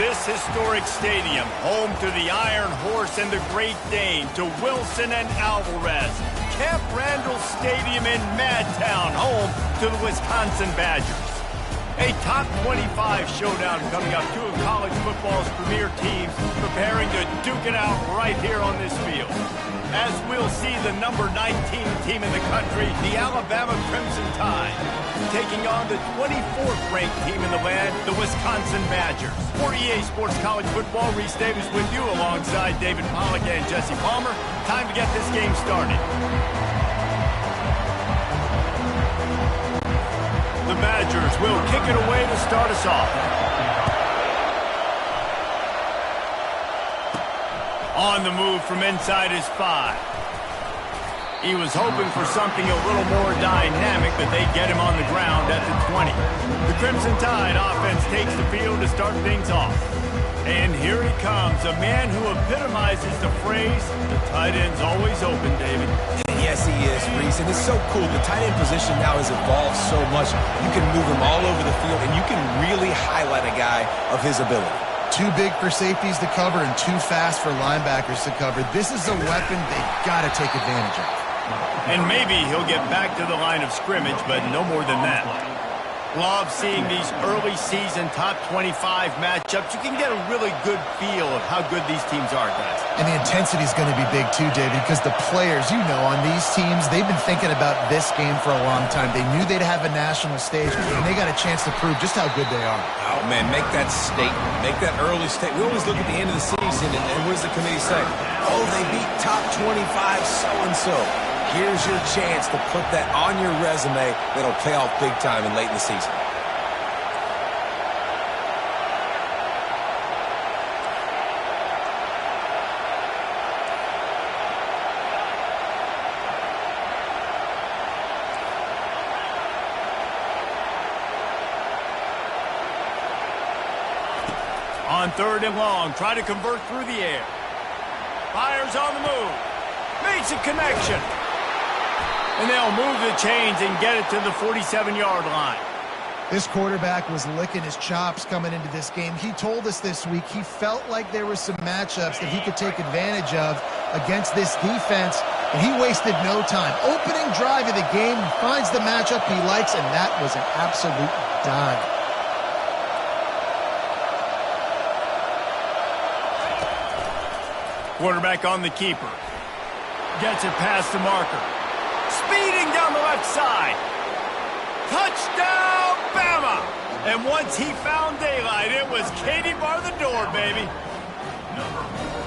This historic stadium, home to the Iron Horse and the Great Dane, to Wilson and Alvarez. Camp Randall Stadium in Madtown, home to the Wisconsin Badgers. A top 25 showdown coming up. Two of college football's premier teams preparing to duke it out right here on this field. As we'll see the number 19 team in the country, the Alabama Crimson Tide, taking on the 24th-ranked team in the land, the Wisconsin Badgers. For EA Sports College Football, Reese Davis with you alongside David Pollack and Jesse Palmer. Time to get this game started. The Badgers will kick it away to start us off. On the move from inside his 5. He was hoping for something a little more dynamic, but they get him on the ground at the 20. The Crimson Tide offense takes the field to start things off. And here he comes, a man who epitomizes the phrase, the tight end's always open, David. Yes, he is, Reese, and it's so cool. The tight end position now has evolved so much. You can move him all over the field, and you can really highlight a guy of his ability. Too big for safeties to cover and too fast for linebackers to cover. This is a weapon they've got to take advantage of. And maybe he'll get back to the line of scrimmage, but no more than that. Love seeing these early season top 25 matchups. You can get a really good feel of how good these teams are, guys. And the intensity is going to be big too, David, because the players, on these teams, they've been thinking about this game for a long time. They knew they'd have a national stage, and they got a chance to prove just how good they are. Oh, man, make that statement. Make that early statement. We always look at the end of the season, and what does the committee say? Oh, they beat top 25 so-and-so. Here's your chance to put that on your resume that'll pay off big time and late in the season. On 3rd and long, try to convert through the air. Fires on the move. Makes a connection. And they'll move the chains and get it to the 47-yard line. This quarterback was licking his chops coming into this game. He told us this week he felt like there were some matchups that he could take advantage of against this defense, and he wasted no time. Opening drive of the game, he finds the matchup he likes, and that was an absolute dime. Quarterback on the keeper. Gets it past the marker. Speeding down the left side. Touchdown, Bama! And once he found daylight, it was Katie bar the door, baby.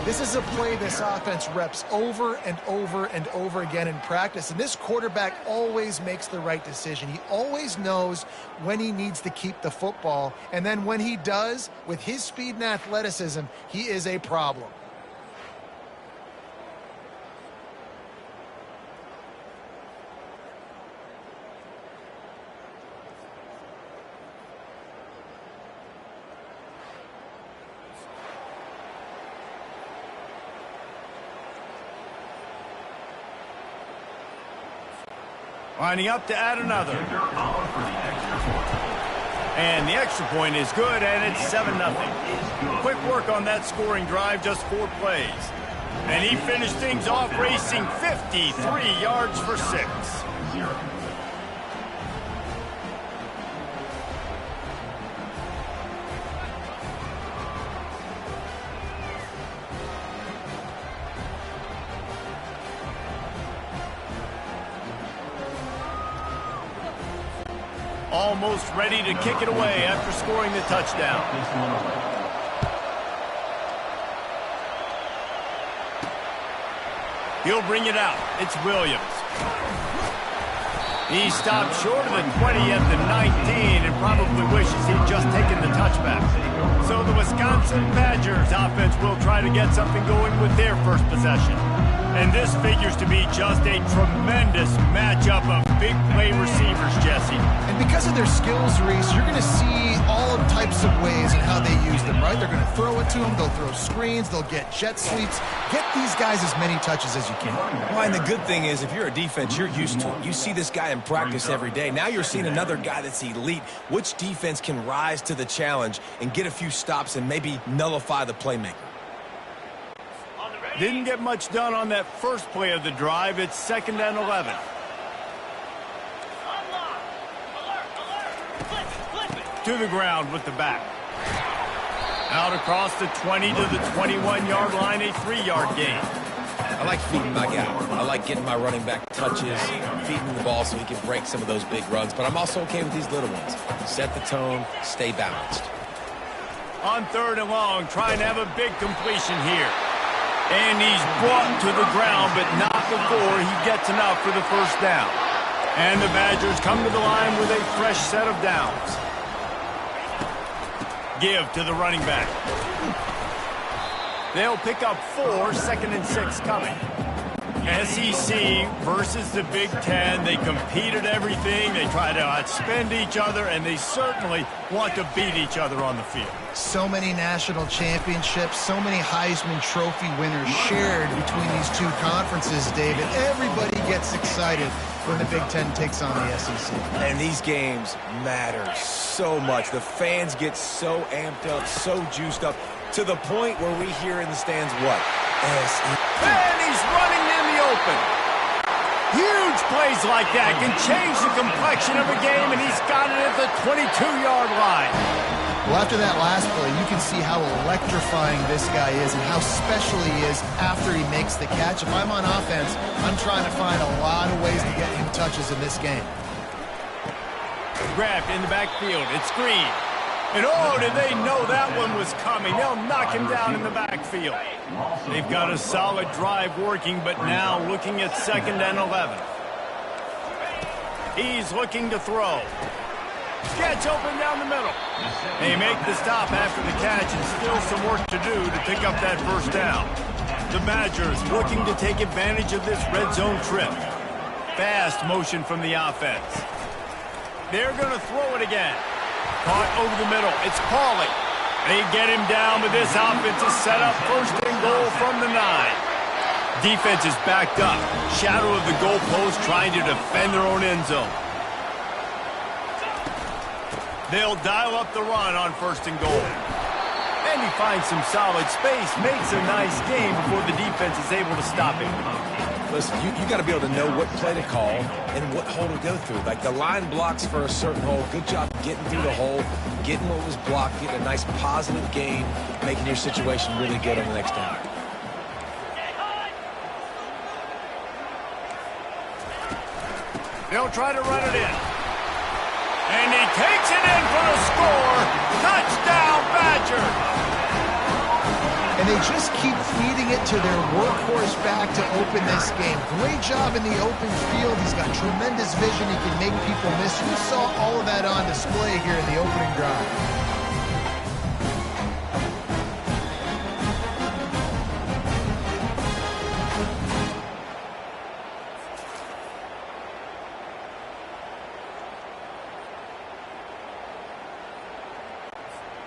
This is a play this offense reps over and over and over again in practice, and this quarterback always makes the right decision. He always knows when he needs to keep the football, and then when he does, with his speed and athleticism, he is a problem. Lining up to add another. And the extra point is good, and it's 7-0. Quick work on that scoring drive, just 4 plays. And he finished things off racing 53 yards for 6. Almost ready to kick it away after scoring the touchdown. He'll bring it out. It's Williams. He stopped short of the 20 at the 19 and probably wishes he'd just taken the touchback. So the Wisconsin Badgers offense will try to get something going with their first possession. And this figures to be just a tremendous matchup of big play receivers, Jesse. And because of their skills, Reese, you're going to see all types of ways in how they use them, right? They're going to throw it to them. They'll throw screens. They'll get jet sweeps. Get these guys as many touches as you can. Well, and the good thing is, if you're a defense, you're used to it. You see this guy in practice every day. Now you're seeing another guy that's elite. Which defense can rise to the challenge and get a few stops and maybe nullify the playmaker? Didn't get much done on that first play of the drive. It's 2nd and 11. To the ground with the back. Out across the 20 to the 21-yard line, a 3-yard gain. I like feeding my guy. I like getting my running back touches, feeding the ball so he can break some of those big runs. But I'm also okay with these little ones. Set the tone, stay balanced. On 3rd and long, trying to have a big completion here. And he's brought to the ground, but not before he gets enough for the first down. And the Badgers come to the line with a fresh set of downs. Give to the running back. They'll pick up 4, 2nd and 6 coming. SEC versus the Big Ten. They compete at everything. They try to outspend each other, and they certainly want to beat each other on the field. So many national championships, so many Heisman Trophy winners shared between these two conferences, David. Everybody gets excited when the Big Ten takes on the SEC. And these games matter so much. The fans get so amped up, so juiced up, to the point where we hear in the stands what? SEC. And he's running in the open. Huge plays like that can change the complexion of a game, and he's got it at the 22-yard line. Well, after that last play, you can see how electrifying this guy is and how special he is after he makes the catch. If I'm on offense, I'm trying to find a lot of ways to get him touches in this game. Grabbed in the backfield. It's Green. And oh, did they know that one was coming. They'll knock him down in the backfield. They've got a solid drive working, but now looking at 2nd and 11. He's looking to throw. Gets open down the middle. They make the stop after the catch, and still some work to do to pick up that first down. The Badgers looking to take advantage of this red zone trip. Fast motion from the offense. They're going to throw it again. Caught over the middle. It's Pauly. They get him down, but this offense is set up 1st and goal from the 9. Defense is backed up. Shadow of the goalpost trying to defend their own end zone. They'll dial up the run on 1st and goal. And he finds some solid space, makes a nice game before the defense is able to stop him. Listen, you got to be able to know what play to call and what hole to go through. Like the line blocks for a certain hole. Good job getting through the hole, getting what was blocked, getting a nice positive gain, making your situation really good on the next down. They'll try to run it in. And he takes it in for a score. Touchdown, Badger. And they just keep feeding it to their workhorse back to open this game. Great job in the open field. He's got tremendous vision. He can make people miss. You saw all of that on display here in the opening drive.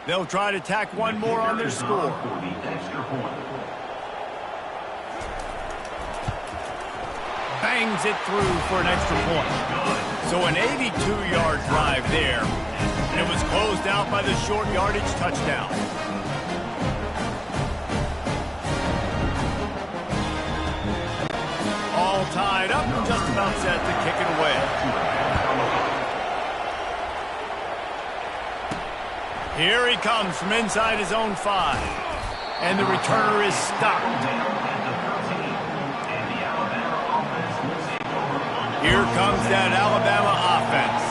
They'll try to tack one more on their score. Bangs it through for an extra point. So an 82-yard drive there. And it was closed out by the short yardage touchdown. All tied up and just about set to kick it away. Here he comes from inside his own 5. And the returner is stopped. Here comes that Alabama offense.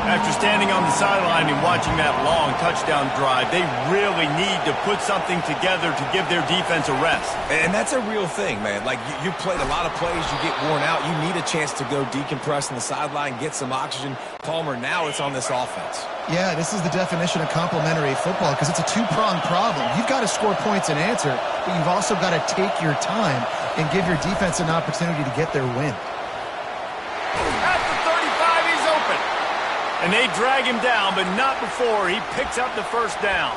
After After standing on the sideline and watching that long touchdown drive, they really need to put something together to give their defense a rest. And that's a real thing, man. Like, you played a lot of plays, you get worn out. You need a chance to go decompress on the sideline, get some oxygen. Palmer, now it's on this offense. Yeah, this is the definition of complementary football because it's a two-pronged problem. You've got to score points and answer, but you've also got to take your time and give your defense an opportunity to get their win. At the 35, he's open. And they drag him down, but not before he picks up the first down.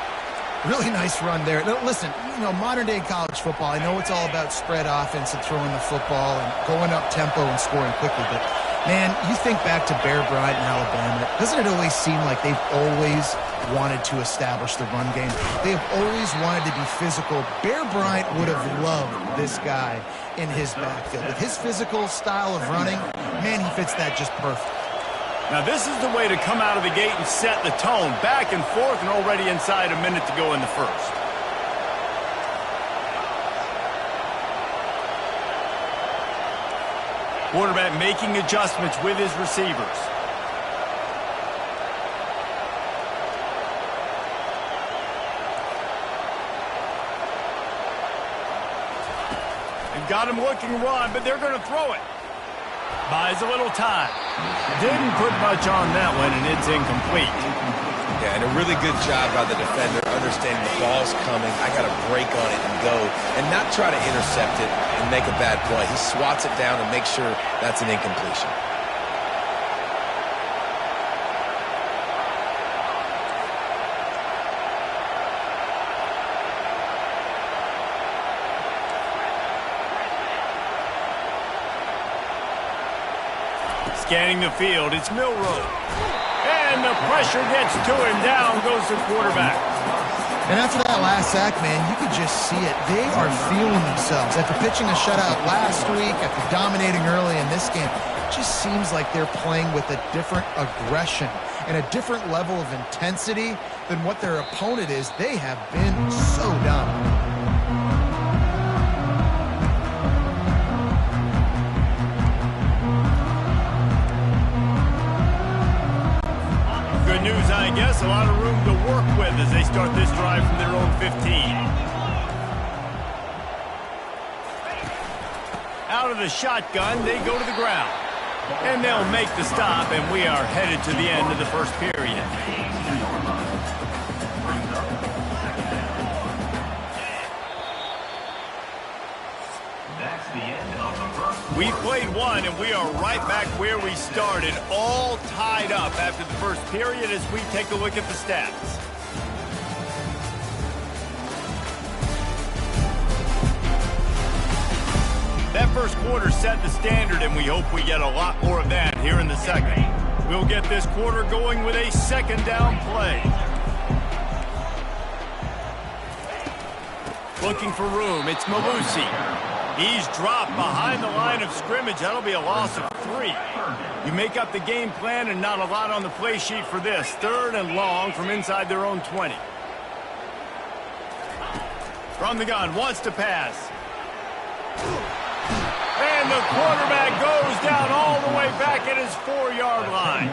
Really nice run there. Now, listen, modern-day college football, I know it's all about spread offense and throwing the football and going up tempo and scoring quickly, but, man, you think back to Bear Bryant in Alabama, doesn't it always seem like they've always wanted to establish the run game? They have always wanted to be physical. Bear Bryant would have loved this guy in his backfield. With his physical style of running, man, he fits that just perfect. Now, this is the way to come out of the gate and set the tone. Back and forth and already inside a minute to go in the first. Quarterback making adjustments with his receivers. They've got him looking run, but they're going to throw it. Buys a little time. Didn't put much on that one, and it's incomplete. Yeah, and a really good job by the defender understanding the ball's coming. I got to break on it and go, and not try to intercept it and make a bad play. He swats it down and makes sure that's an incompletion. Scanning the field, it's Milroe. And the pressure gets to him. Down goes the quarterback. And after that last sack, man, you could just see it. They are feeling themselves. After pitching a shutout last week, after dominating early in this game, it just seems like they're playing with a different aggression and a different level of intensity than what their opponent is. They have been so dominant. Good news, I guess. A lot of room to work with as they start this drive from their own 15. Out of the shotgun, they go to the ground. And they'll make the stop, and we are headed to the end of the first period. We played one, and we are right back where we started, all tied up after the first period as we take a look at the stats. That first quarter set the standard, and we hope we get a lot more of that here in the second. We'll get this quarter going with a second down play. Looking for room, it's Malusi. He's dropped behind the line of scrimmage. That'll be a loss of 3. You make up the game plan and not a lot on the play sheet for this. 3rd and long from inside their own 20. From the gun, wants to pass. And the quarterback goes down all the way back at his 4-yard line.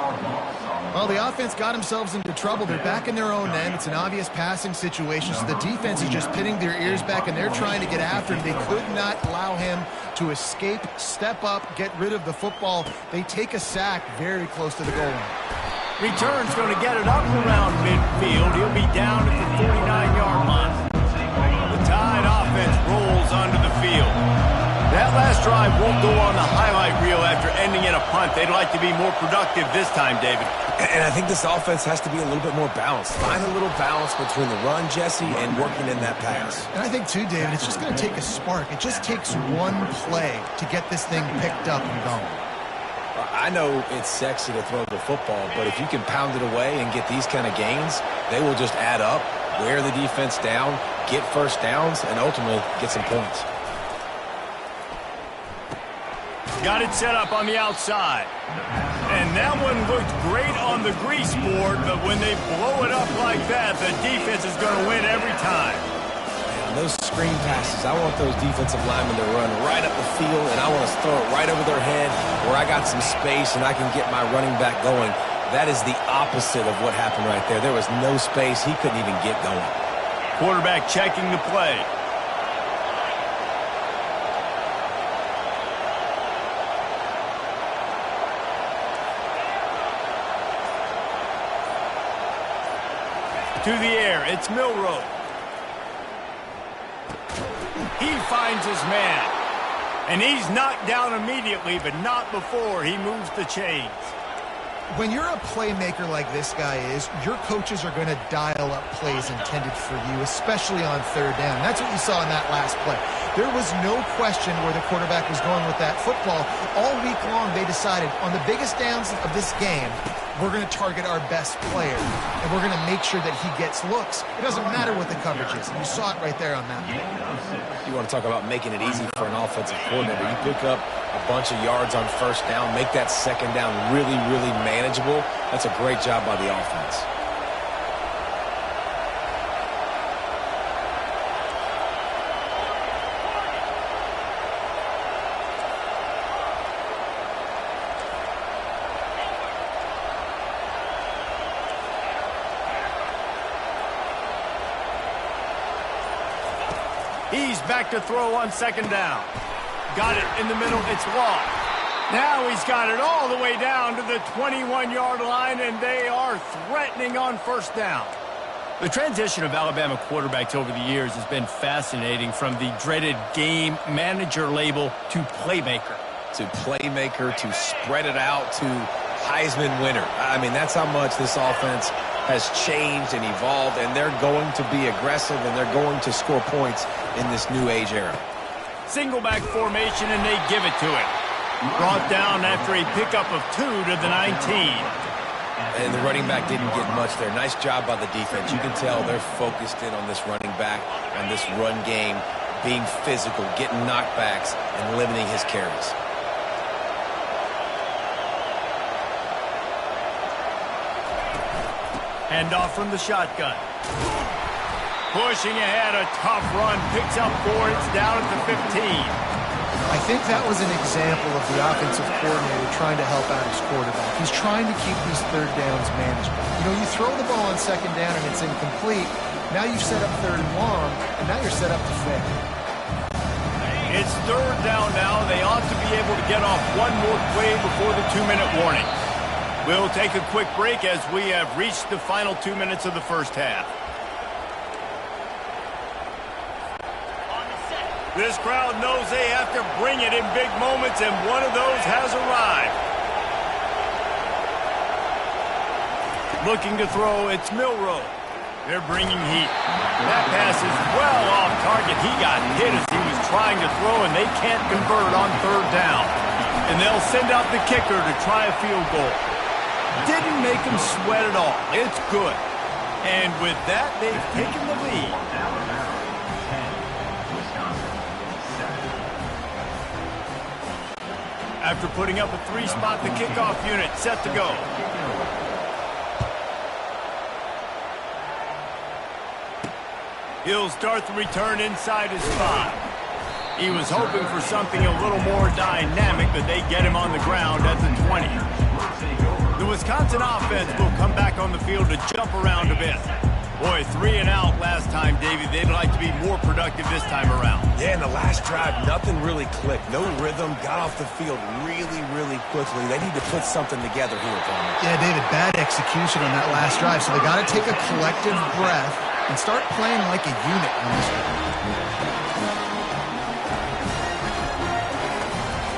Well, the offense got themselves into trouble. They're back in their own end. It's an obvious passing situation, so the defense is just pinning their ears back, and they're trying to get after him. They could not allow him to escape, step up, get rid of the football. They take a sack very close to the goal line. Return's going to get it up around midfield. He'll be down at the 49-yard line. The Tide offense rolls onto the field. That last drive won't go on the highlight reel after ending in a punt. They'd like to be more productive this time, David. And I think this offense has to be a little bit more balanced. Find a little balance between the run, Jesse, and working in that pass. And I think, too, David, it's just going to take a spark. It just takes one play to get this thing picked up and going. I know it's sexy to throw the football, but if you can pound it away and get these kind of gains, they will just add up, wear the defense down, get first downs, and ultimately get some points. Got it set up on the outside. And that one looked great on the grease board, but when they blow it up like that, the defense is going to win every time. Man, those screen passes, I want those defensive linemen to run right up the field, and I want to throw it right over their head where I got some space and I can get my running back going. That is the opposite of what happened right there. There was no space. He couldn't even get going. Quarterback checking the play. To the air, it's Milroe. He finds his man. And he's knocked down immediately, but not before he moves the chains. When you're a playmaker like this guy is, your coaches are going to dial up plays intended for you, especially on third down. That's what you saw in that last play. There was no question where the quarterback was going with that football. All week long, they decided on the biggest downs of this game, we're going to target our best player, and we're going to make sure that he gets looks. It doesn't matter what the coverage is. You saw it right there on that one. You want to talk about making it easy for an offensive coordinator. You pick up a bunch of yards on first down, make that second down really, really manageable. That's a great job by the offense. He's back to throw on second down. Got it in the middle. It's Law. Now he's got it all the way down to the 21-yard line, and they are threatening on first down. The transition of Alabama quarterbacks over the years has been fascinating, from the dreaded game manager label to playmaker. To playmaker, to spread it out, to Heisman winner. I mean, that's how much this offense has changed and evolved, and they're going to be aggressive, and they're going to score points in this new age era. Single back formation, and they give it to him. Brought down after a pickup of 2 to the 19. And the running back didn't get much there. Nice job by the defense. You can tell they're focused in on this running back, on this run game, being physical, getting knockbacks, and limiting his carries. Handoff from the shotgun. Pushing ahead, a tough run, picks up 4, it's down at the 15. I think that was an example of the offensive coordinator trying to help out his quarterback. He's trying to keep these third downs manageable. You know, you throw the ball on second down and it's incomplete. Now you've set up third and long, and now you're set up to fail. It's third down now. They ought to be able to get off one more play before the 2-minute warning. We'll take a quick break as we have reached the final 2 minutes of the first half. This crowd knows they have to bring it in big moments, and one of those has arrived. Looking to throw, it's Milroe. They're bringing heat. That pass is well off target. He got hit as he was trying to throw, and they can't convert on third down. And they'll send out the kicker to try a field goal. Didn't make him sweat at all. It's good. And with that, they've taken the lead. After putting up a 3-spot, the kickoff unit set to go. He'll start the return inside his 5. He was hoping for something a little more dynamic, but they get him on the ground at the 20. The Wisconsin offense will come back on the field to jump around a bit. Boy, 3 and out last time, Davey. They'd like to be more productive this time around. Yeah, in the last drive, nothing really clicked. No rhythm, got off the field really, really quickly. They need to put something together here, Palmer. Yeah, David, bad execution on that last drive, so they got to take a collective breath and start playing like a unit on this one.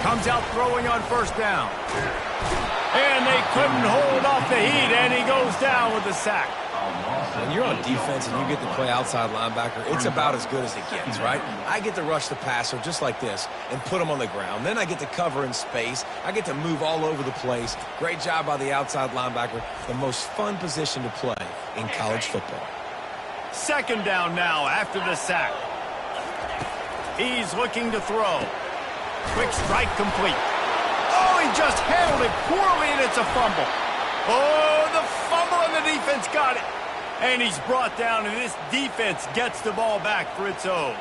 Comes out throwing on first down. And they couldn't hold off the heat, and he goes down with a sack. When you're on defense and you get to play outside linebacker, it's about as good as it gets, right? I get to rush the passer just like this and put him on the ground. Then I get to cover in space. I get to move all over the place. Great job by the outside linebacker. The most fun position to play in college football. Second down now after the sack. He's looking to throw. Quick strike complete. Oh, he just handled it poorly, and it's a fumble. Oh, the fumble, and the defense got it. And he's brought down, and this defense gets the ball back for its own.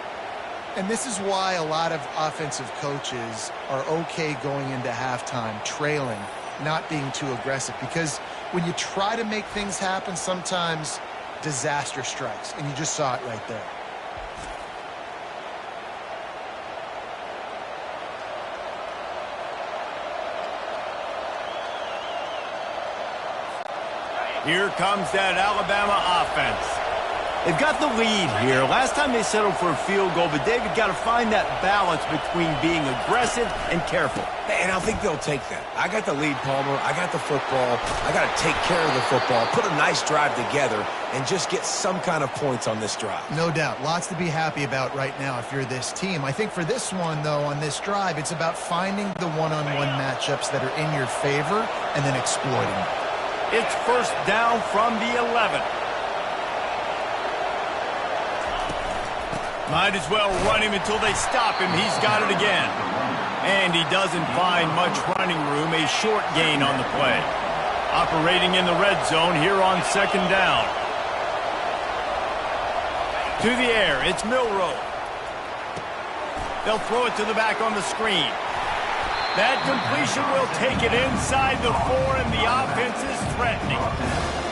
And this is why a lot of offensive coaches are okay going into halftime trailing, not being too aggressive, because when you try to make things happen, sometimes disaster strikes, and you just saw it right there. Here comes that Alabama offense. They've got the lead here. Last time they settled for a field goal, but David got to find that balance between being aggressive and careful. And I think they'll take that. I got the lead, Palmer. I got the football. I got to take care of the football, put a nice drive together, and just get some kind of points on this drive. No doubt. Lots to be happy about right now if you're this team. I think for this one, though, on this drive, it's about finding the one-on-one matchups that are in your favor and then exploiting them. It's first down from the 11. Might as well run him until they stop him. He's got it again. And he doesn't find much running room. A short gain on the play. Operating in the red zone here on second down. To the air, it's Milroe. They'll throw it to the back on the screen. That completion will take it inside the 4, and the offense is threatening.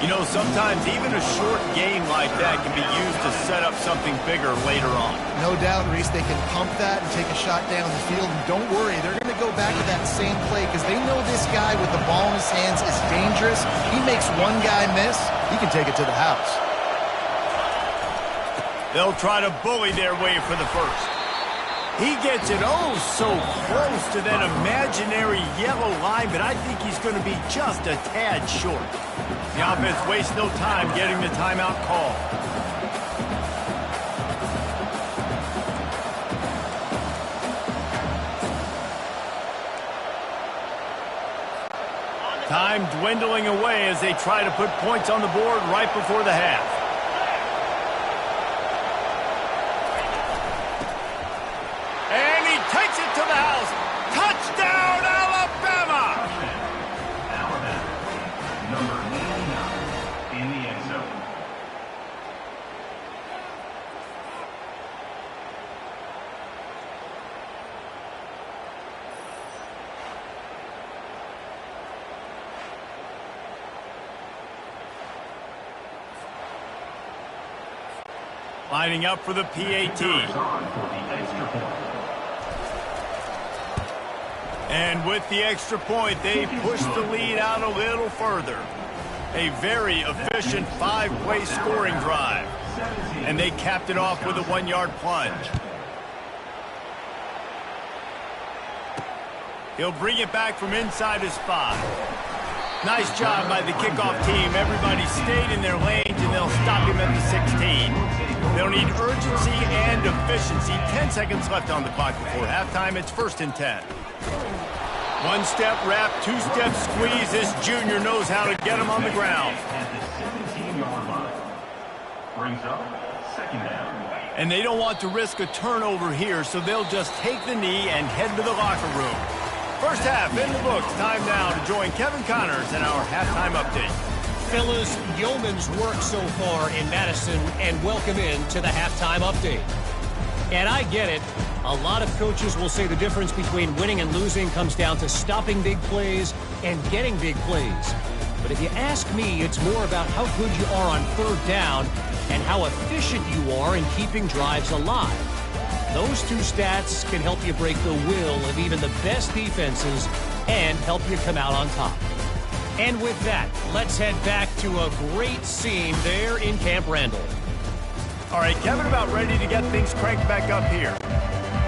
You know, sometimes even a short gain like that can be used to set up something bigger later on. No doubt, Reese, they can pump that and take a shot down the field. And don't worry, they're going to go back to that same play because they know this guy with the ball in his hands is dangerous. He makes one guy miss, he can take it to the house. They'll try to bully their way for the first. He gets it oh so close to that imaginary yellow line, but I think he's going to be just a tad short. The offense wastes no time getting the timeout call. Time dwindling away as they try to put points on the board right before the half. Takes it to the house. Touchdown, Alabama! Number 89 in the end zone. Lining up for the PAT. And with the extra point, they push the lead out a little further. A very efficient 5-play scoring drive. And they capped it off with a 1-yard plunge. He'll bring it back from inside his 5. Nice job by the kickoff team. Everybody stayed in their lanes, and they'll stop him at the 16. They'll need urgency and efficiency. 10 seconds left on the clock before halftime. It's 1st and 10. One-step wrap, two-step squeeze. This junior knows how to get him on the ground. At the 17-yard line. Brings up second down. And they don't want to risk a turnover here, so they'll just take the knee and head to the locker room. First half in the books. Time now to join Kevin Connors in our halftime update. Fellas, yeoman's work so far in Madison, and welcome in to the halftime update. And I get it. A lot of coaches will say the difference between winning and losing comes down to stopping big plays and getting big plays. But if you ask me, it's more about how good you are on third down and how efficient you are in keeping drives alive. Those two stats can help you break the will of even the best defenses and help you come out on top. And with that, let's head back to a great scene there in Camp Randall. All right, Kevin, about ready to get things cranked back up here.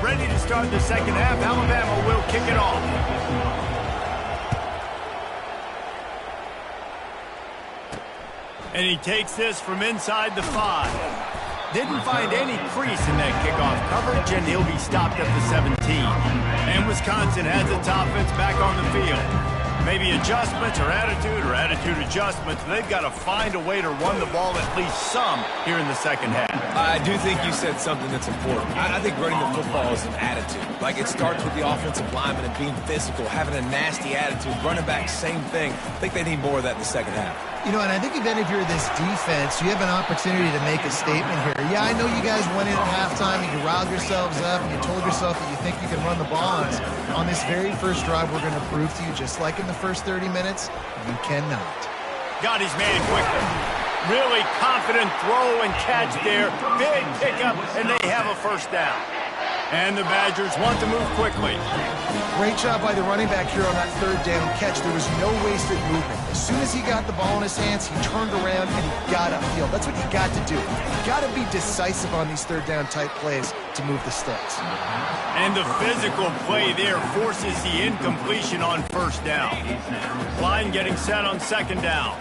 Ready to start the second half. Alabama will kick it off. And he takes this from inside the 5. Didn't find any crease in that kickoff coverage, and he'll be stopped at the 17. And Wisconsin has its offense back on the field. Maybe adjustments or attitude adjustments. They've got to find a way to run the ball at least some here in the second half. I do think you said something that's important. I think running the football is an attitude. Like, it starts with the offensive lineman and being physical, having a nasty attitude. Running back, same thing. I think they need more of that in the second half. You know, and I think even if you're this defense, you have an opportunity to make a statement here. Yeah, I know you guys went in at halftime and you riled yourselves up and you told yourself that you think you can run the ball. On this very first drive, we're going to prove to you, just like in the first 30 minutes, you cannot. Got his man quickly. Really confident throw and catch there. Big pickup, and they have a first down. And the Badgers want to move quickly. Great job by the running back here on that third down catch. There was no wasted movement. As soon as he got the ball in his hands, he turned around and he got upfield. That's what you got to do. You got to be decisive on these third down type plays to move the sticks. And the physical play there forces the incompletion on first down. Line getting set on second down.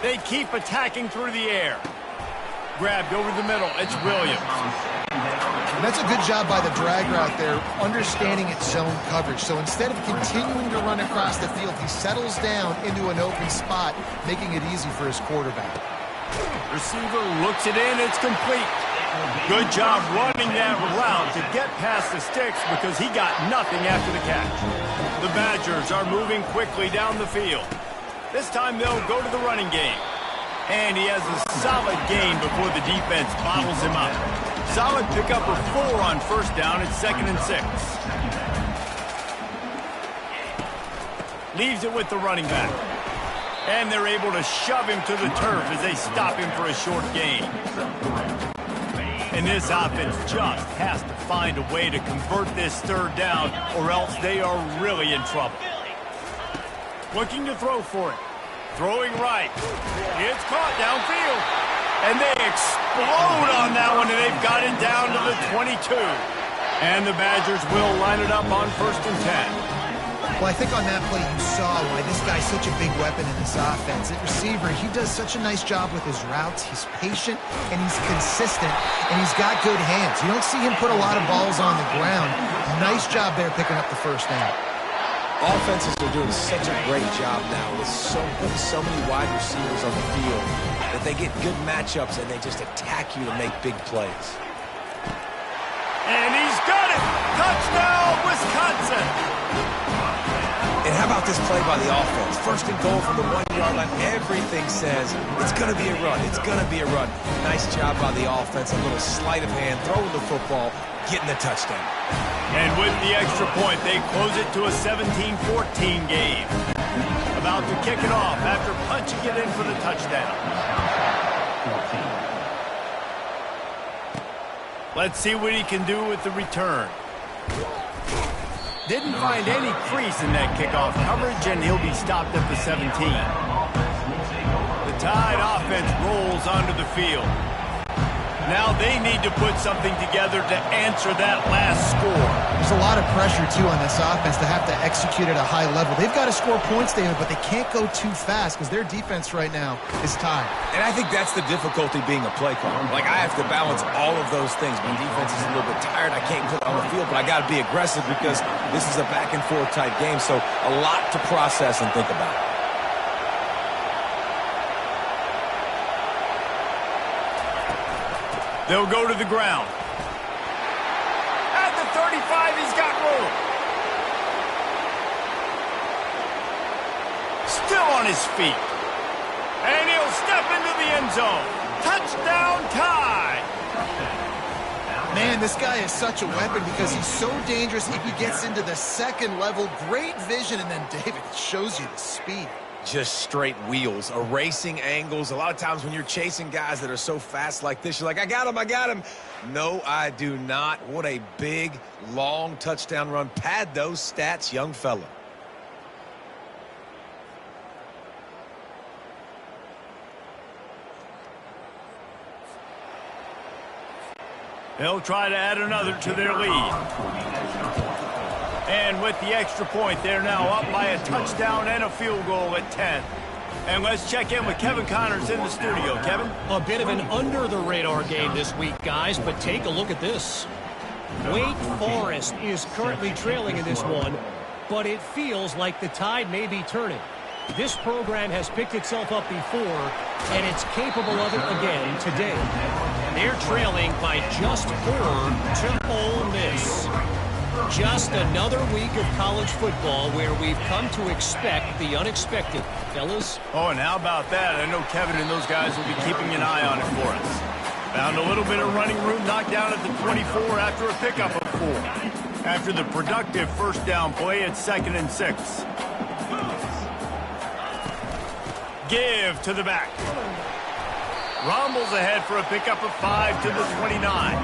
They keep attacking through the air. Grabbed over the middle. It's Williams. And that's a good job by the drag route there, understanding its zone coverage. So instead of continuing to run across the field, he settles down into an open spot, making it easy for his quarterback. Receiver looks it in. It's complete. Good job running that route to get past the sticks because he got nothing after the catch. The Badgers are moving quickly down the field. This time they'll go to the running game. And he has a solid gain before the defense bottles him up. Solid pickup of 4 on first down. It's 2nd and 6. Leaves it with the running back. And they're able to shove him to the turf as they stop him for a short gain. And this offense just has to find a way to convert this third down or else they are really in trouble. Looking to throw for it. Throwing right. It's caught downfield. And they explode on that one, and they've got it down to the 22. And the Badgers will line it up on 1st and 10. Well, I think on that play you saw why this guy's such a big weapon in this offense. At receiver, he does such a nice job with his routes. He's patient, and he's consistent, and he's got good hands. You don't see him put a lot of balls on the ground. Nice job there picking up the first down. Offenses are doing such a great job now with so many wide receivers on the field that they get good matchups and they just attack you to make big plays. And he's got it! Touchdown, Wisconsin! And how about this play by the offense? 1st and goal from the 1-yard line. Everything says it's going to be a run. It's going to be a run. Nice job by the offense. A little sleight of hand, throwing the football, getting the touchdown. And with the extra point, they close it to a 17-14 game. About to kick it off after punching it in for the touchdown. Let's see what he can do with the return. Didn't find any crease in that kickoff coverage, and he'll be stopped at the 17. The Tide offense rolls onto the field. Now they need to put something together to answer that last score. There's a lot of pressure, too, on this offense to have to execute at a high level. They've got to score points, David, but they can't go too fast because their defense right now is tied. And I think that's the difficulty being a play caller. Like, I have to balance all of those things. My defense is a little bit tired. I can't put it on the field, but I got to be aggressive because this is a back-and-forth type game, so a lot to process and think about. They'll go to the ground. At the 35, he's got room. Still on his feet. And he'll step into the end zone. Touchdown, Tide. Man, this guy is such a weapon because he's so dangerous if he gets into the second level. Great vision, and then, David, it shows you the speed. Just straight wheels, erasing angles. A lot of times when you're chasing guys that are so fast like this, you're like, I got him. No, I do not. What a big, long touchdown run. Pad those stats, young fella. They'll try to add another to their lead. And with the extra point, they're now up by a touchdown and a field goal at 10. And let's check in with Kevin Connors in the studio. Kevin? A bit of an under-the-radar game this week, guys, but take a look at this. Wake Forest is currently trailing in this one, but it feels like the tide may be turning. This program has picked itself up before, and it's capable of it again today. They're trailing by just 4 to Ole Miss. Just another week of college football where we've come to expect the unexpected. Fellas? Oh, and how about that? I know Kevin and those guys will be keeping an eye on it for us. Found a little bit of running room knocked down at the 24 after a pickup of 4. After the productive first down play, it's 2nd and 6. Give to the back. Rumbles ahead for a pickup of 5 to the 29.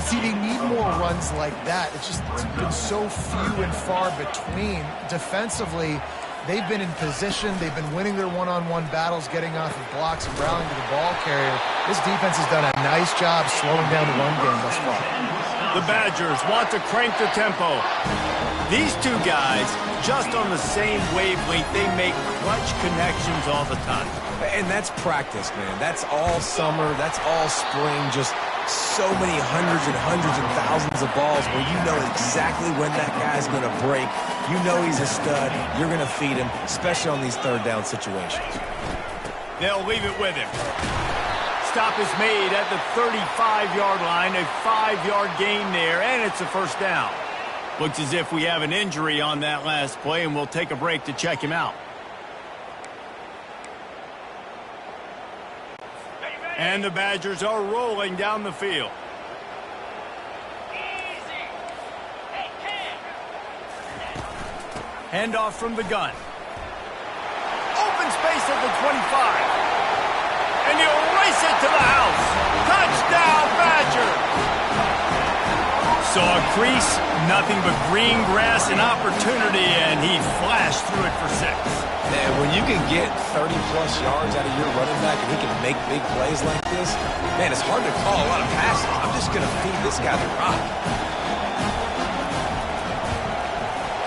See, they need more runs like that. It's been so few and far between. Defensively, they've been in position. They've been winning their one-on-one battles, getting off of blocks and rallying to the ball carrier. This defense has done a nice job slowing down the run game thus far. The Badgers want to crank the tempo. These two guys, just on the same wavelength, they make clutch connections all the time. And that's practice, man. That's all summer. That's all spring. Just so many hundreds and thousands of balls where you know exactly when that guy's going to break. You know he's a stud. You're going to feed him, especially on these third down situations. They'll leave it with him. Stop is made at the 35-yard line, a 5-yard gain there, and it's a first down. Looks as if we have an injury on that last play, and we'll take a break to check him out. And the Badgers are rolling down the field. Handoff from the gun. Open space at the 25. And he'll race it to the house. Touchdown, Badger! Saw a crease, nothing but green grass and opportunity, and he flashed through it for 6. Man, when you can get 30-plus yards out of your running back and he can make big plays like this, man, it's hard to call a lot of passes. I'm just going to feed this guy the rock.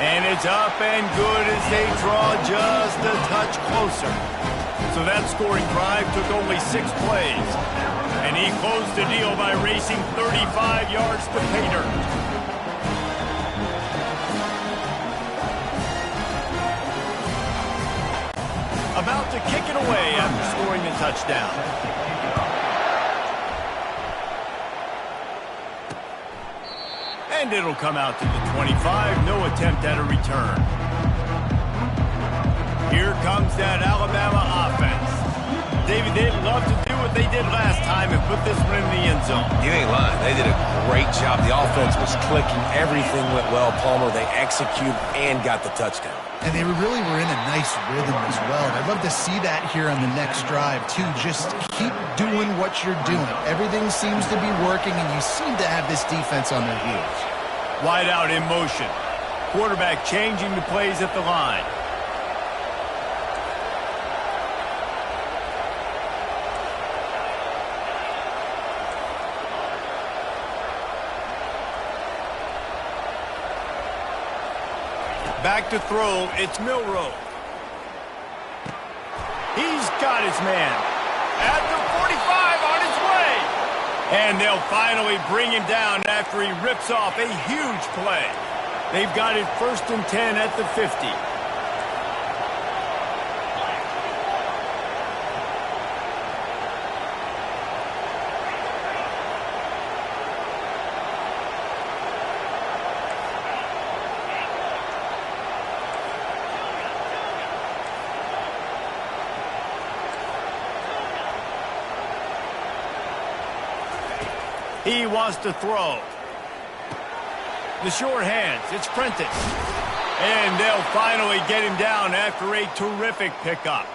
And it's up and good as they draw just a touch closer. So that scoring drive took only 6 plays. And he closed the deal by racing 35 yards to pay dirt. About to kick it away after scoring the touchdown. And it'll come out to the 25. No attempt at a return. Here comes that Alabama offense. David, they'd love to do what they did last time and put this one in the end zone. You ain't lying. They did a great job. The offense was clicking. Everything went well, Palmer. They executed and got the touchdown. And they really were in a nice rhythm as well. And I'd love to see that here on the next drive, too. Just keep doing what you're doing. Everything seems to be working, and you seem to have this defense on their heels. Wide out in motion. Quarterback changing the plays at the line. Back to throw, it's Milroe. He's got his man. At the 45, on his way. And they'll finally bring him down after he rips off a huge play. They've got it 1st and 10 at the 50. He wants to throw. The short hands, it's Prentice. And they'll finally get him down after a terrific pickup.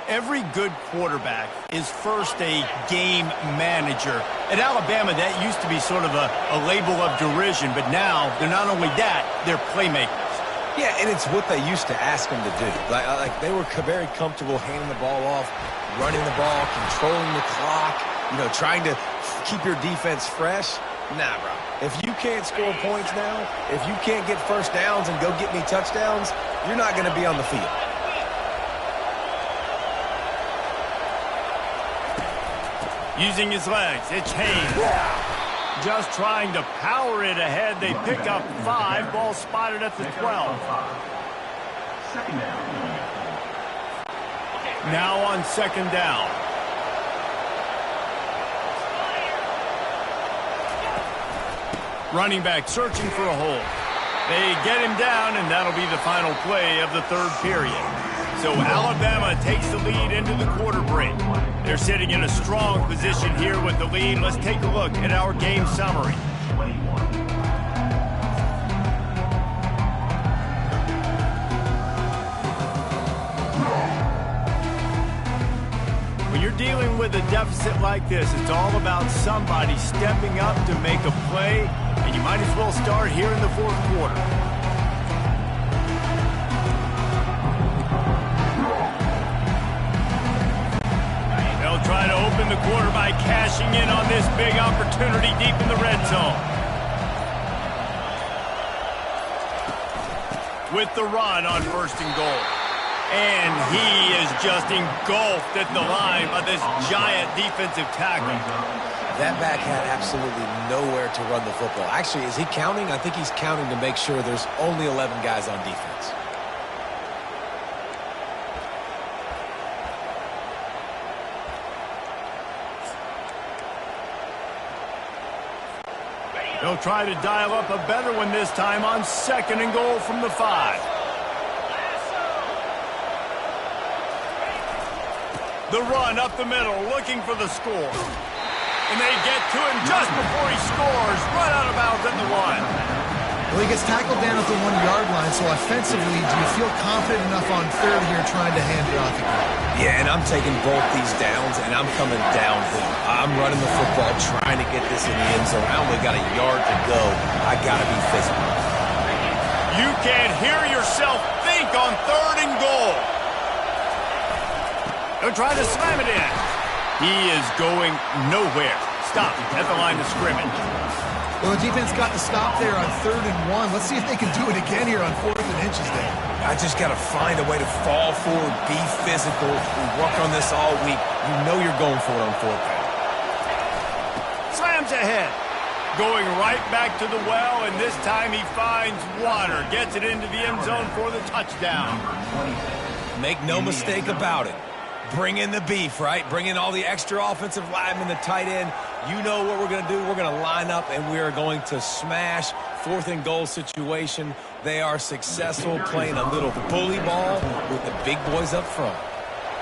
Every good quarterback is first a game manager. At Alabama, that used to be sort of a label of derision, but now they're not only that, they're playmakers. Yeah, and it's what they used to ask them to do. Like they were very comfortable handing the ball off, running the ball, controlling the clock, trying to keep your defense fresh. Nah, bro. If you can't score points now, if you can't get first downs and go get me touchdowns, you're not going to be on the field. Using his legs, it's Haynes. Just trying to power it ahead. They pick up 5. Ball spotted at the 12. Second down. Now on 2nd down. Running back searching for a hole. They get him down, and that'll be the final play of the 3rd period. So Alabama takes the lead into the quarter break. They're sitting in a strong position here with the lead. Let's take a look at our game summary. with a deficit like this, it's all about somebody stepping up to make a play, and you might as well start here in the fourth quarter. They'll try to open the quarter by cashing in on this big opportunity deep in the red zone. With the run on 1st and goal. And he is just engulfed at the line by this giant defensive tackle. That back had absolutely nowhere to run the football. Actually, is he counting? I think he's counting to make sure there's only 11 guys on defense. They'll try to dial up a better one this time on 2nd and goal from the 5. The run up the middle, looking for the score. And they get to him just before he scores, right out of bounds at the 1. Well, he gets tackled down at the 1-yard line, so offensively, do you feel confident enough on 3rd here trying to hand it off again? Yeah, and I'm taking both these downs, and I'm coming downhill. I'm running the football, trying to get this in the end zone. I only got a yard to go. I got to be physical. You can't hear yourself think on 3rd and goal. They'll try to slam it in. He is going nowhere. Stop at the line of scrimmage. Well, the defense got the stop there on 3rd and 1. Let's see if they can do it again here on 4th and inches there. I just got to find a way to fall forward, be physical. We worked on this all week. You know you're going for it on 4th down. Slams ahead. Going right back to the well, and this time he finds water. Gets it into the end zone for the touchdown. Make no mistake about it. Bring in the beef, right? Bring in all the extra offensive linemen, the tight end. You know what we're going to do. We're going to line up, and we are going to smash 4th and goal situation. They are successful playing a little bully ball with the big boys up front.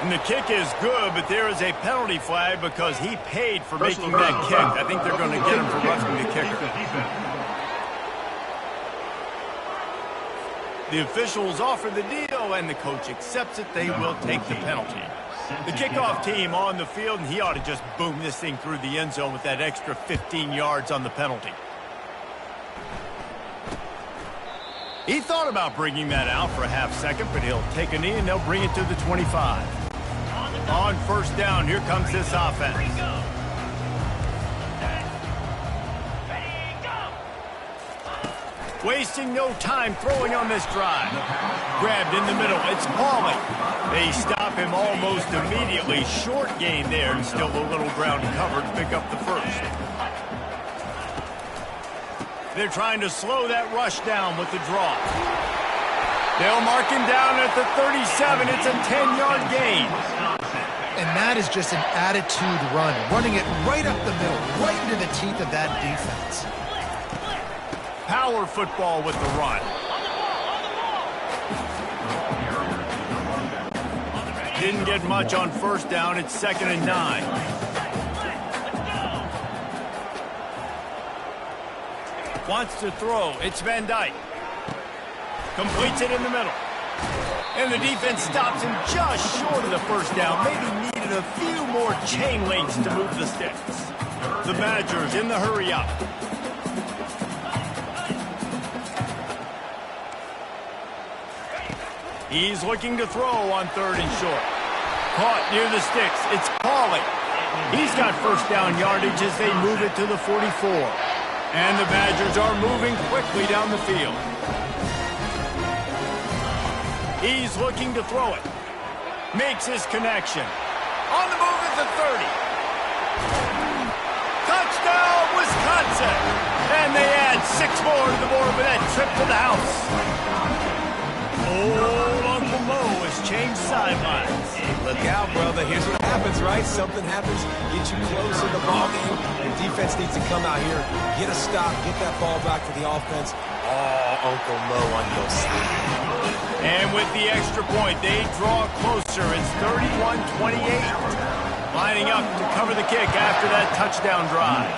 And the kick is good, but there is a penalty flag because he paid for making that kick. I think they're going to get him for roughing the kicker. The officials offer the deal, and the coach accepts it. They will take the penalty. The kickoff team on the field, and he ought to just boom this thing through the end zone with that extra 15 yards on the penalty. He thought about bringing that out for a half second, but he'll take a knee, and they'll bring it to the 25. On 1st down, here comes this offense. Wasting no time throwing on this drive. Grabbed in the middle. It's Pauly. They stop him almost immediately. Short gain there, and still a little ground covered to pick up the 1st. They're trying to slow that rush down with the draw. They'll mark him down at the 37. It's a 10-yard gain. And that is just an attitude run. Running it right up the middle, right into the teeth of that defense. Power football with the run. Didn't get much on 1st down. It's 2nd and 9. Wants to throw. It's Van Dyke. Completes it in the middle. And the defense stops him just short of the 1st down. Maybe needed a few more chain links to move the sticks. The Badgers in the hurry up. He's looking to throw on 3rd and short. Caught near the sticks. It's Pauly. He's got 1st down yardage as they move it to the 44. And the Badgers are moving quickly down the field. He's looking to throw it. Makes his connection. On the move at the 30. Touchdown, Wisconsin! And they add 6 more to the board with that trip to the house. Old Uncle Mo has changed sidelines. Look out, brother. Here's what happens, right? Something happens, get you close in the ball game. The defense needs to come out here, get a stop, get that ball back to the offense. Oh, Uncle Mo on your side. And with the extra point, they draw closer. It's 31-28. Lining up to cover the kick after that touchdown drive.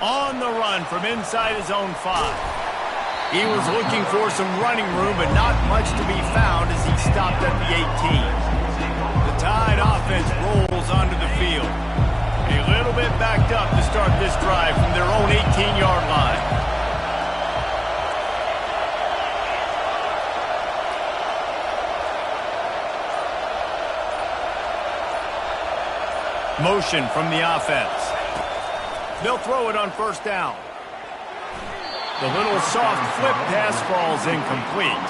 On the run from inside his own 5. He was looking for some running room, but not much to be found as he stopped at the 18. The Tide offense rolls onto the field. A little bit backed up to start this drive from their own 18-yard line. Motion from the offense. They'll throw it on first down. The little soft flip pass falls incomplete.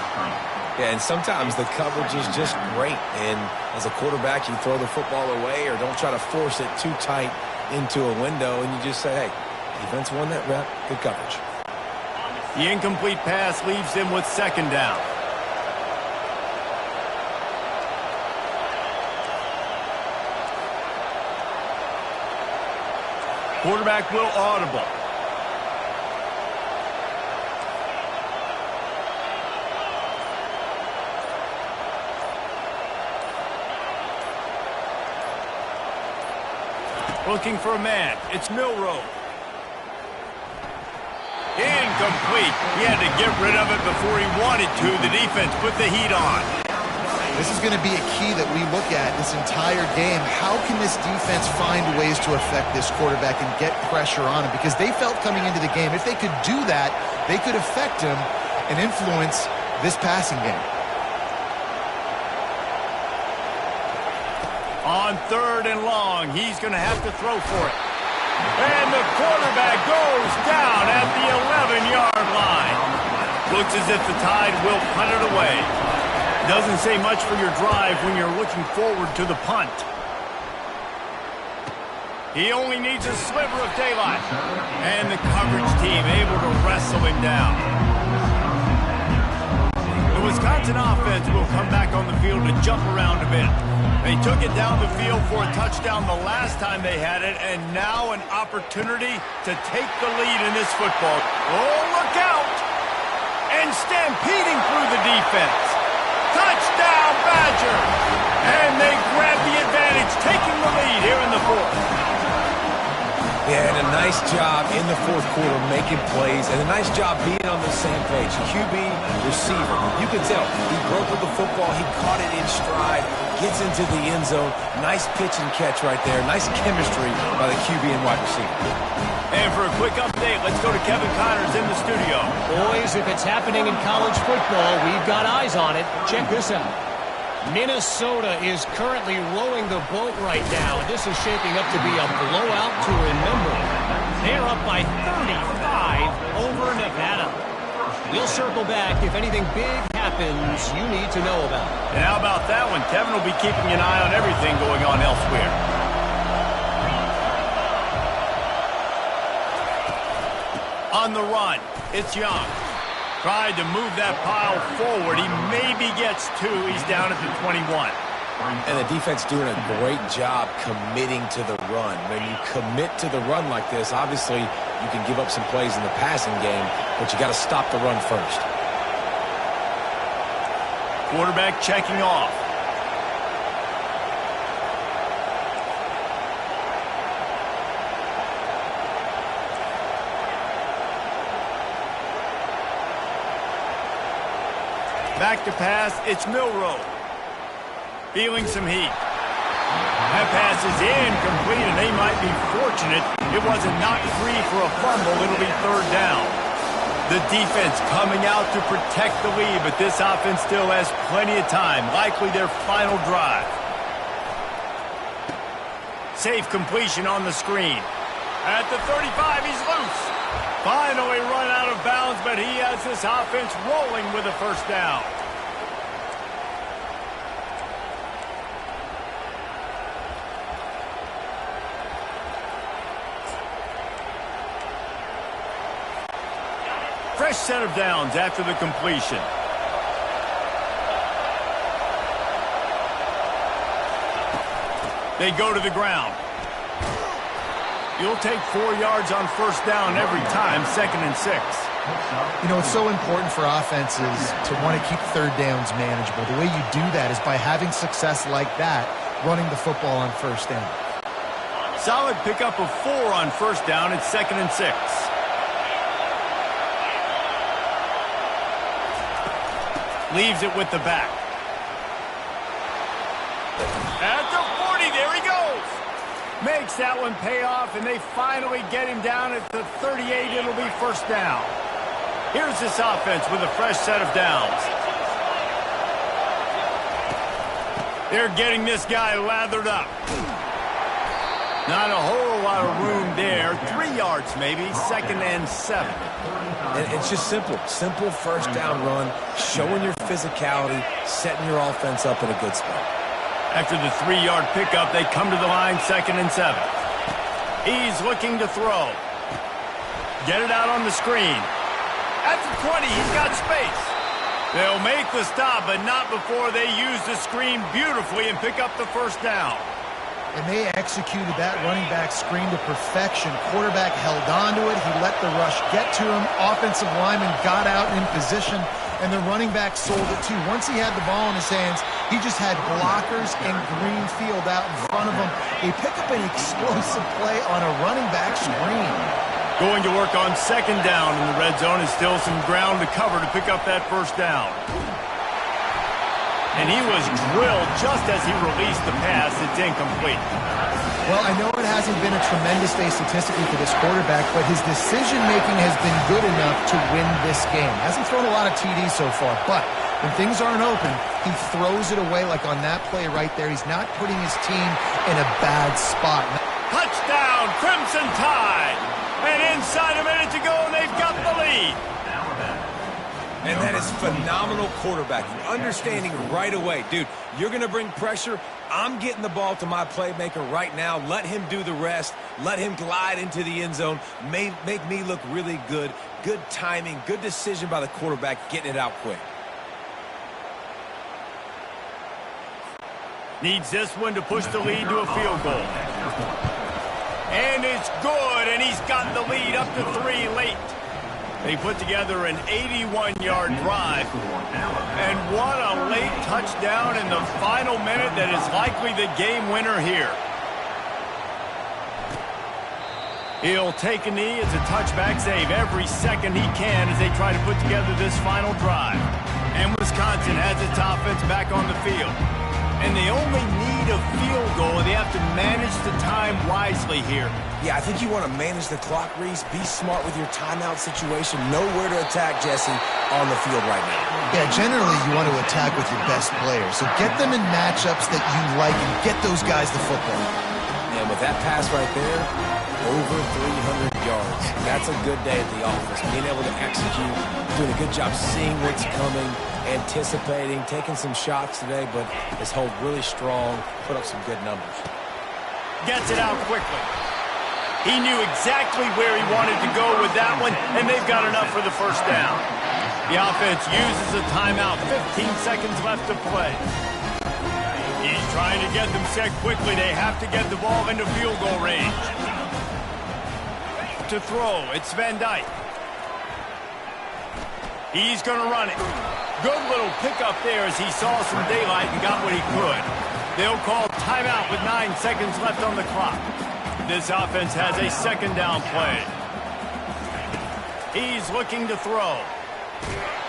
Yeah, and sometimes the coverage is just great. And as a quarterback, you throw the football away or don't try to force it too tight into a window, and you just say, hey, defense won that rep, good coverage. The incomplete pass leaves them with second down. Quarterback will audible. Looking for a man. It's Milroe. Incomplete. He had to get rid of it before he wanted to. The defense put the heat on. This is going to be a key that we look at this entire game. How can this defense find ways to affect this quarterback and get pressure on him? Because they felt coming into the game, if they could do that, they could affect him and influence this passing game. On third and long, he's going to have to throw for it. And the quarterback goes down at the 11-yard line. Looks as if the Tide will punt it away. Doesn't say much for your drive when you're looking forward to the punt. He only needs a sliver of daylight. And the coverage team able to wrestle him down. The Wisconsin offense will come back on the field to jump around a bit. They took it down the field for a touchdown the last time they had it, and now an opportunity to take the lead in this football. Oh, look out! And stampeding through the defense. Touchdown, Badger! And they grab the advantage, taking the lead here in the fourth. Yeah, and a nice job in the fourth quarter making plays, and a nice job being on the same page. QB, receiver. You can tell he broke with the football. He caught it in stride, gets into the end zone. Nice pitch and catch right there. Nice chemistry by the QB and wide receiver. And for a quick update, let's go to Kevin Connors in the studio. Boys, if it's happening in college football, we've got eyes on it. Check this out. Minnesota is currently rowing the boat right now. This is shaping up to be a blowout to remember. They're up by 35 over Nevada. We'll circle back if anything big happens you need to know about. And how about that one? Kevin will be keeping an eye on everything going on elsewhere. On the run, it's Young. Tried to move that pile forward. He maybe gets two. He's down at the 21. And the defense doing a great job committing to the run. When you commit to the run like this, obviously you can give up some plays in the passing game, but you got to stop the run first. Quarterback checking off. Back to pass, it's Milroe. Feeling some heat. That pass is incomplete, and they might be fortunate it wasn't knocked free for a fumble. It'll be third down. The defense coming out to protect the lead, but this offense still has plenty of time. Likely their final drive. Safe completion on the screen. At the 35, he's loose. Finally run out of bounds, but he has this offense rolling with a first down. Fresh set of downs after the completion. They go to the ground. You'll take 4 yards on first down every time, 2nd and 6. You know, it's so important for offenses to want to keep third downs manageable. The way you do that is by having success like that, running the football on first down. Solid pickup of 4 on first down. It's 2nd and 6. Leaves it with the back. At the 40, there he goes. Makes that one pay off, and they finally get him down at the 38. It'll be first down. Here's this offense with a fresh set of downs. They're getting this guy lathered up. Not a whole lot of room there. 3 yards maybe, 2nd and 7. And it's just simple. Simple first down run, showing your physicality, setting your offense up in a good spot. After the 3-yard pickup, they come to the line, 2nd and 7. He's looking to throw. Get it out on the screen. At the 20, he's got space. They'll make the stop, but not before they use the screen beautifully and pick up the first down. And they executed that running back screen to perfection. Quarterback held on to it. He let the rush get to him. Offensive lineman got out in position, and the running back sold it too. Once he had the ball in his hands, he just had blockers and green field out in front of him. They pick up an explosive play on a running back screen. Going to work on 2nd down in the red zone, is still some ground to cover to pick up that first down. And he was drilled just as he released the pass. It's incomplete. Well, I know it hasn't been a tremendous day statistically for this quarterback, but his decision-making has been good enough to win this game. Hasn't thrown a lot of TDs so far, but when things aren't open, he throws it away like on that play right there. He's not putting his team in a bad spot. Touchdown, Crimson Tide! And inside a minute to go, and they've got the lead. And that is phenomenal quarterbacking. Understanding right away, dude, you're going to bring pressure. I'm getting the ball to my playmaker right now. Let him do the rest. Let him glide into the end zone. Make me look really good. Good timing, good decision by the quarterback, getting it out quick. Needs this one to push the lead to a field goal. And it's good, and he's got the lead up to 3 late. They put together an 81-yard drive. And what a late touchdown in the final minute that is likely the game winner here. He'll take a knee. It's a touchback save every second he can as they try to put together this final drive. And Wisconsin has its offense back on the field. And they only need a field goal. They have to manage the time wisely here. Yeah, I think you want to manage the clock, Reese. Be smart with your timeout situation. Know where to attack, Jesse, on the field right now. Yeah, generally you want to attack with your best players. So get them in matchups that you like and get those guys the football. And with that pass right there, over 300 yards. That's a good day at the office. Being able to execute, doing a good job seeing what's coming, anticipating, taking some shots today, but his hold really strong, put up some good numbers. Gets it out quickly. He knew exactly where he wanted to go with that one, and they've got enough for the first down. The offense uses a timeout, 15 seconds left to play. He's trying to get them set quickly. They have to get the ball into field goal range. To throw, it's Van Dyke. He's going to run it. Good little pickup there as he saw some daylight and got what he could. They'll call timeout with 9 seconds left on the clock. This offense has a 2nd down play. He's looking to throw.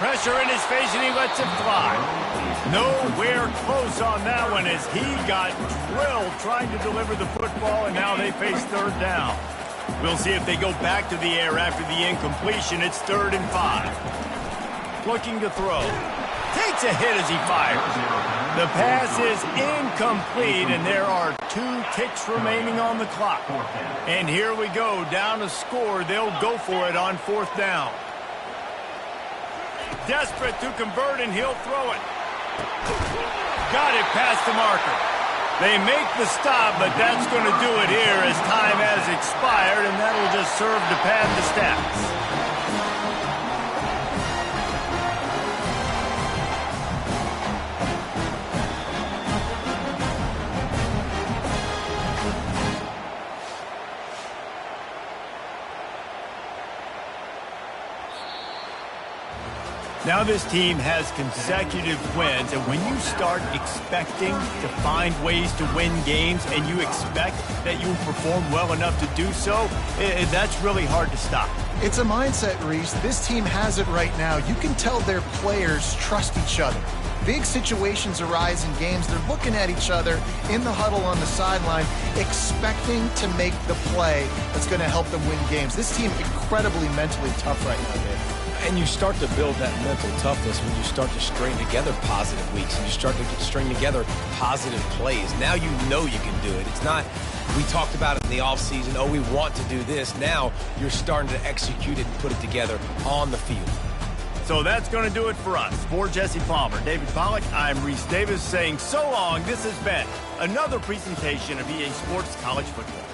Pressure in his face, and he lets it fly. Nowhere close on that one as he got drilled trying to deliver the football, and now they face 3rd down. We'll see if they go back to the air after the incompletion. It's 3rd and 5. Looking to throw. Takes a hit as he fires. The pass is incomplete, and there are 2 ticks remaining on the clock. And here we go, down a score. They'll go for it on 4th down. Desperate to convert, and he'll throw it. Got it past the marker. They make the stop, but that's going to do it here as time has expired, and that'll just serve to pad the stats. Now this team has consecutive wins, and when you start expecting to find ways to win games and you expect that you will perform well enough to do so, that's really hard to stop. It's a mindset, Reese. This team has it right now. You can tell their players trust each other. big situations arise in games, they're looking at each other in the huddle on the sideline, expecting to make the play that's going to help them win games. This team incredibly mentally tough right now, Dave. And you start to build that mental toughness when you start to string together positive weeks and you start to string together positive plays. Now you know you can do it. It's not, we talked about it in the offseason, oh, we want to do this. Now you're starting to execute it and put it together on the field. So that's going to do it for us. For Jesse Palmer, David Pollack, I'm Reese Davis saying so long. This has been another presentation of EA Sports College Football.